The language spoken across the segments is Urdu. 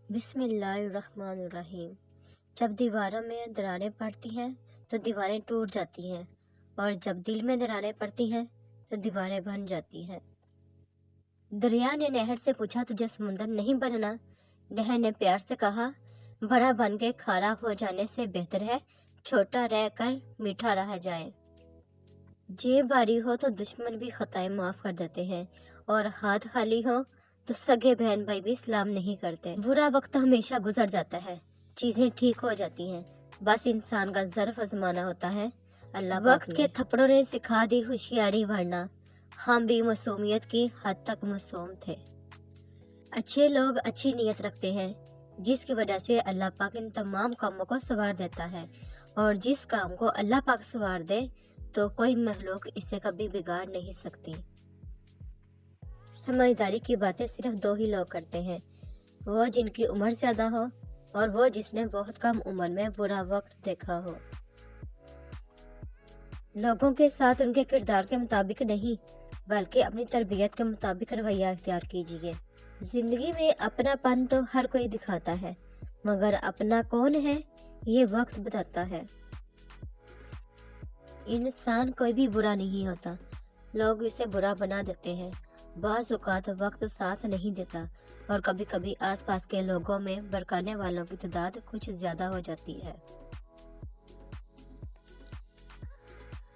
بسم اللہ الرحمن الرحیم۔ جب دیواروں میں دراریں پڑتی ہیں تو دیواریں ٹوٹ جاتی ہیں، اور جب دل میں دراریں پڑتی ہیں تو دیواریں بن جاتی ہیں۔ دریا نے نہر سے پوچھا تجھے سمندر نہیں بننا؟ نہر نے پیار سے کہا بڑا بن کے کھارا ہو جانے سے بہتر ہے چھوٹا رہ کر میٹھا رہ جائے۔ جیب بھاری ہو تو دشمن بھی خطائیں معاف کر دیتے ہیں، اور ہاتھ خالی ہو تو سگے بہن بھائی بھی سلام نہیں کرتے۔ برا وقت ہمیشہ گزر جاتا ہے، چیزیں ٹھیک ہو جاتی ہیں، بس انسان کا ظرف آزمانا ہوتا ہے۔ اللہ وقت کے تھپڑوں نے سکھا دی ہوشیاری، ورنہ ہم بھی معصومیت کی حد تک معصوم تھے۔ اچھے لوگ اچھی نیت رکھتے ہیں، جس کی وجہ سے اللہ پاک ان تمام کاموں کو سنوار دیتا ہے، اور جس کام کو اللہ پاک سنوار دے تو کوئی مخلوق اسے کبھی بگاڑ نہیں سکتی۔ سمجھداری کی باتیں صرف دو ہی لوگ کرتے ہیں، وہ جن کی عمر زیادہ ہو اور وہ جس نے بہت کم عمر میں برا وقت دیکھا ہو۔ لوگوں کے ساتھ ان کے کردار کے مطابق نہیں، بلکہ اپنی تربیت کے مطابق رویہ اختیار کیجیے۔ زندگی میں اپنا پن تو ہر کوئی دکھاتا ہے، مگر اپنا کون ہے یہ وقت بتاتا ہے۔ انسان کوئی بھی برا نہیں ہوتا، لوگ اسے برا بنا دیتے ہیں۔ بعض اوقات وقت ساتھ نہیں دیتا، اور کبھی کبھی آس پاس کے لوگوں میں بھڑکانے والوں کی تعداد کچھ زیادہ ہو جاتی ہے۔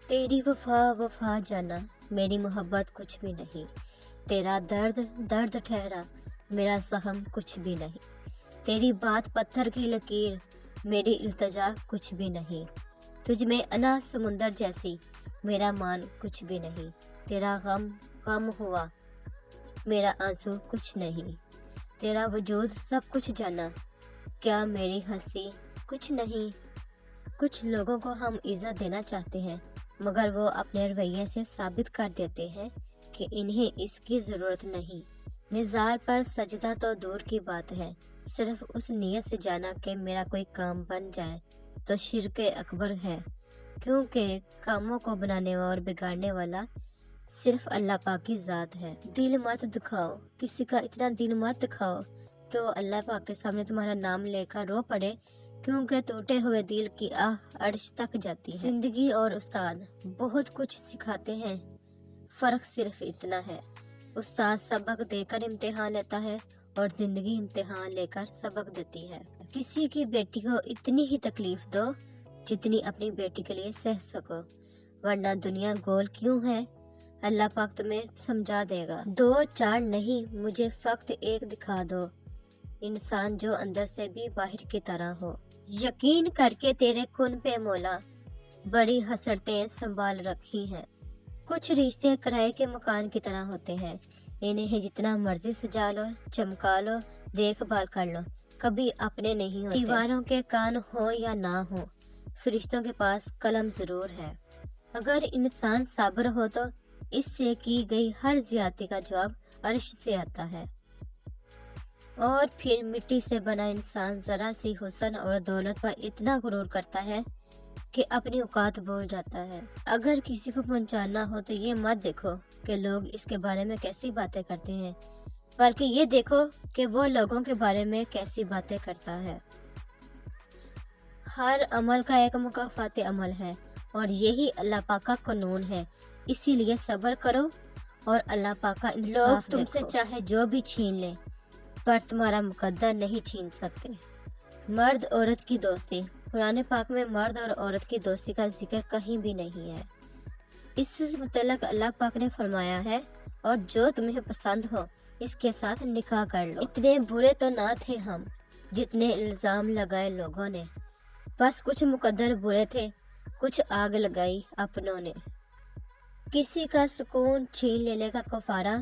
تیری وفا وفا جانا، میری محبت کچھ بھی نہیں، تیرا درد درد ٹھہرا، میرا زخم کچھ بھی نہیں، تیری بات پتھر کی لکیر، میری التجا کچھ بھی نہیں، تجھ میں انا سمندر جیسی، میرا مان کچھ بھی نہیں، تیرا غم غم ہوا، میرا آنسو کچھ نہیں، تیرا وجود سب کچھ جانا، کیا میری ہستی کچھ نہیں۔ کچھ لوگوں کو ہم عزت دینا چاہتے ہیں، مگر وہ اپنے رویے سے ثابت کر دیتے ہیں کہ انہیں اس کی ضرورت نہیں۔ مزار پر سجدہ تو دور کی بات ہے، صرف اس نیت سے جانا کہ میرا کوئی کام بن جائے تو شرک اکبر ہے، کیونکہ کاموں کو بنانے اور بگاڑنے والا صرف اللہ پاک کی ذات ہے۔ دل مت دکھاؤ، کسی کا اتنا دل مت دکھاؤ کہ وہ اللہ پاک کے سامنے تمہارا نام لے کر رو پڑے، کیونکہ ٹوٹے ہوئے دل کی آہ عرش تک جاتی ہے۔ زندگی اور استاد بہت کچھ سکھاتے ہیں، فرق صرف اتنا ہے، استاد سبق دے کر امتحان لیتا ہے اور زندگی امتحان لے کر سبق دیتی ہے۔ کسی کی بیٹی کو اتنی ہی تکلیف دو جتنی اپنی بیٹی کے لیے سہ سکو، ورنہ دنیا گول کیوں ہے، اللہ پاک تمہیں سمجھا دے گا۔ دو چار نہیں، مجھے فقط ایک دکھا دو، انسان جو اندر سے بھی باہر کی طرح ہو۔ یقین کر کے تیرے کن پہ مولا، بڑی حسرتیں سنبھال رکھی ہیں۔ کچھ رشتے کرائے کے مکان کی طرح ہوتے ہیں، انہیں جتنا مرضی سجا لو، چمکا لو، دیکھ بھال کر لو، کبھی اپنے نہیں ہوتے۔ دیواروں کے کان ہو یا نہ ہو، فرشتوں کے پاس قلم ضرور ہے۔ اگر انسان صابر ہو تو اس سے کی گئی ہر زیادتی کا جواب عرش سے آتا ہے۔ اور پھر مٹی سے بنا انسان ذرا سی حسن اور دولت پر اتنا غرور کرتا ہے کہ اپنی اوقات بھول جاتا ہے۔ اگر کسی کو پہنچانا ہو تو یہ مت دیکھو کہ لوگ اس کے بارے میں کیسی باتیں کرتے ہیں، بلکہ یہ دیکھو کہ وہ لوگوں کے بارے میں کیسی باتیں کرتا ہے۔ ہر عمل کا ایک مکافات عمل ہے، اور یہی اللہ پاک کا قانون ہے، اسی لیے صبر کرو اور اللہ پاک کا انصاف لوگ تم سے چاہے جو بھی چھین لیں، پر تمہارا مقدر نہیں چھین سکتے۔ مرد عورت کی دوستی، قرآن پاک میں مرد اور عورت کی دوستی کا ذکر کہیں بھی نہیں ہے۔ اس سے متعلق اللہ پاک نے فرمایا ہے، اور جو تمہیں پسند ہو اس کے ساتھ نکاح کر لو۔ اتنے برے تو نہ تھے ہم جتنے الزام لگائے لوگوں نے، بس کچھ مقدر برے تھے، کچھ آگ لگائی اپنوں نے۔ کسی کا سکون چھین لینے کا کفارہ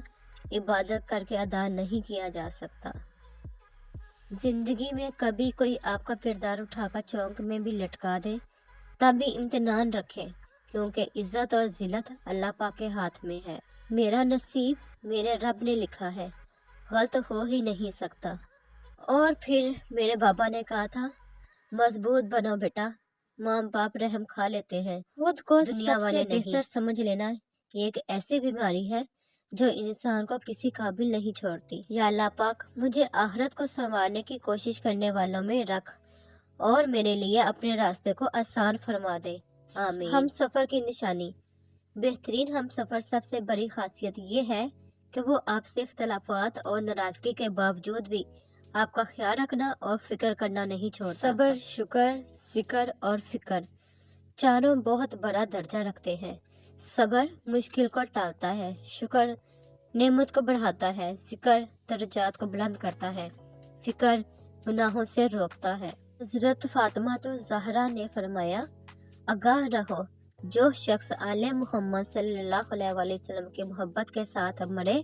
عبادت کر کے ادا نہیں کیا جا سکتا۔ زندگی میں کبھی کوئی آپ کا کردار اٹھا کر چونک میں بھی لٹکا دے، تب بھی امتنان رکھیں، کیونکہ عزت اور ذلت اللہ پاک کے ہاتھ میں ہے۔ میرا نصیب میرے رب نے لکھا ہے، غلط ہو ہی نہیں سکتا۔ اور پھر میرے بابا نے کہا تھا، مضبوط بنو بیٹا، ماں باپ رحم کھا لیتے ہیں، خود کو دنیا والے بہتر سمجھ لینا یہ ایک ایسی بیماری ہے جو انسان کو کسی قابل نہیں چھوڑتی۔ یا اللہ پاک مجھے آخرت کو سنوارنے کی کوشش کرنے والوں میں رکھ اور میرے لیے اپنے راستے کو آسان فرما دے، آمین۔ ہم سفر کی نشانی۔ بہترین ہم سفر سب سے بڑی خاصیت یہ ہے کہ وہ آپ سے اختلافات اور ناراضگی کے باوجود بھی آپ کا خیال رکھنا اور فکر کرنا نہیں چھوڑتا۔ صبر، شکر، ذکر اور فکر چاروں بہت بڑا درجہ رکھتے ہیں۔ صبر مشکل کو ٹالتا ہے، شکر نعمت کو بڑھاتا ہے، ذکر درجات کو بلند کرتا ہے، فکر گناہوں سے روکتا ہے۔ حضرت فاطمہ زہرا نے فرمایا، آگاہ رہو، جو شخص آل محمد صلی اللہ علیہ وسلم کی محبت کے ساتھ مرے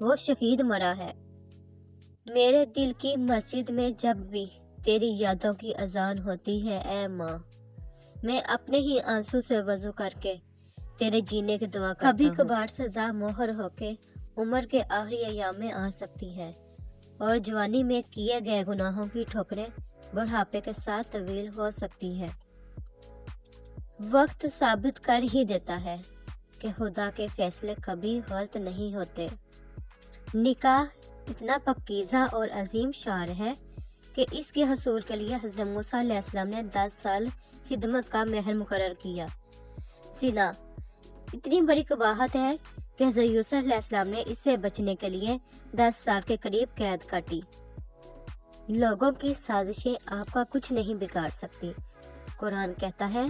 وہ شہید مرا ہے۔ میرے دل کی مسجد میں جب بھی تیری یادوں کی اذان ہوتی ہے اے ماں، میں اپنے ہی آنسو سے وضو کر کے تیرے جینے کی دعا کرتا ہوں۔ کبھی کبھار سزا مہر ہو کے عمر کے آخری ایام میں آ سکتی ہے اور جوانی میں کیے گئے گناہوں کی ٹھوکریں بڑھاپے کے ساتھ طویل ہو سکتی ہے۔ وقت ثابت کر ہی دیتا ہے کہ خدا کے فیصلے کبھی غلط نہیں ہوتے۔ نکاح اتنا پاکیزہ اور عظیم شعار ہے کہ اس کے حصول کے لیے حضرت موسیٰ علیہ السلام نے 10 سال خدمت کا مہر مقرر کیا۔ زنا اتنی بڑی قباحت ہے کہ حضرت یوسف علیہ السلام نے اس سے بچنے کے لیے 10 سال کے قریب قید کاٹی۔ لوگوں کی سازشیں آپ کا کچھ نہیں بگاڑ سکتی۔ قرآن کہتا ہے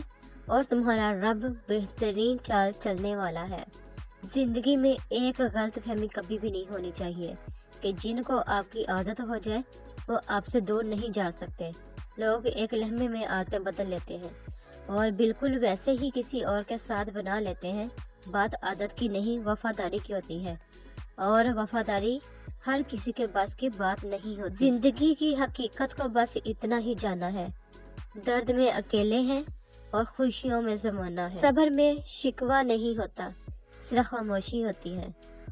اور تمہارا رب بہترین چال چلنے والا ہے۔ زندگی میں ایک غلط فہمی کبھی بھی نہیں ہونی چاہیے کہ جن کو آپ کی عادت ہو جائے وہ آپ سے دور نہیں جا سکتے۔ لوگ ایک لمحے میں عادتیں بدل لیتے ہیں اور بالکل ویسے ہی کسی اور کے ساتھ بنا لیتے ہیں۔ بات عادت کی نہیں وفاداری کی ہوتی ہے، اور وفاداری ہر کسی کے بس کی بات نہیں ہوتی۔ زندگی کی حقیقت کو بس اتنا ہی جانا ہے، درد میں اکیلے ہیں اور خوشیوں میں زمانہ ہے۔ صبر میں شکوہ نہیں ہوتا، صرف خاموشی ہوتی ہے،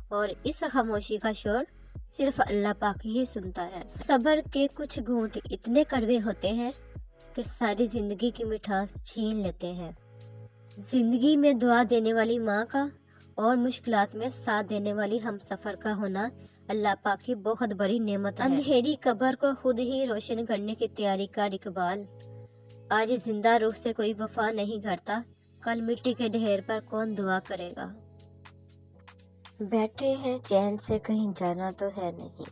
اور اس خاموشی کا شور صرف اللہ پاک ہی سنتا ہے۔ صبر کے کچھ گھونٹ اتنے کڑوے ہوتے ہیں کہ ساری زندگی کی مٹھاس چھین لیتے ہیں۔ زندگی میں دعا دینے والی ماں کا اور مشکلات میں ساتھ دینے والی ہم سفر کا ہونا اللہ پاک کی بہت بڑی نعمت ہے۔ اندھیری قبر کو خود ہی روشن کرنے کی تیاری کا اقبال۔ آج زندہ روح سے کوئی وفا نہیں کرتا، کل مٹی کے ڈھیر پر کون دعا کرے گا۔ بیٹھے ہیں چین سے، کہیں جانا تو ہے نہیں،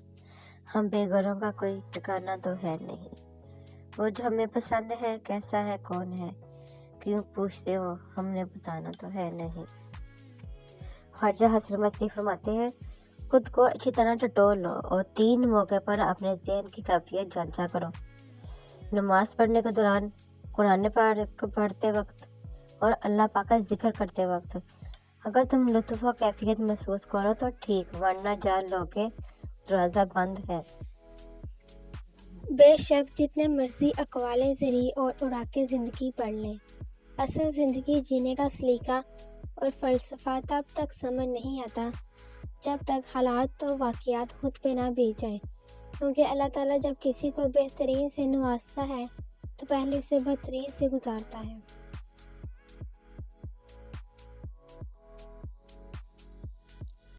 ہم بے گھروں کا کوئی ٹھکانا تو ہے نہیں۔ وہ جو ہمیں پسند ہے کیسا ہے کون ہے، کیوں پوچھتے ہو ہم نے بتانا تو ہے نہیں۔ خواجہ حسن مصری فرماتے ہیں، خود کو اچھی طرح ٹٹول لو اور 3 موقع پر اپنے ذہن کی کیفیت جانچا کرو۔ نماز پڑھنے کے دوران، قرآن پڑھتے وقت اور اللہ پاک کا ذکر کرتے وقت۔ اگر تم لطف و کیفیت محسوس کرو تو ٹھیک، ورنہ جان لو کہ دروازہ بند ہے۔ بے شک جتنے مرضی اقوال زرعی اور اوراق زندگی پڑھ لیں، اصل زندگی جینے کا سلیقہ اور فلسفہ تب تک سمجھ نہیں آتا جب تک حالات و واقعات خود پہ نہ بیت جائیں، کیونکہ اللہ تعالیٰ جب کسی کو بہترین سے نوازتا ہے تو پہلے اسے بدترین سے گزارتا ہے۔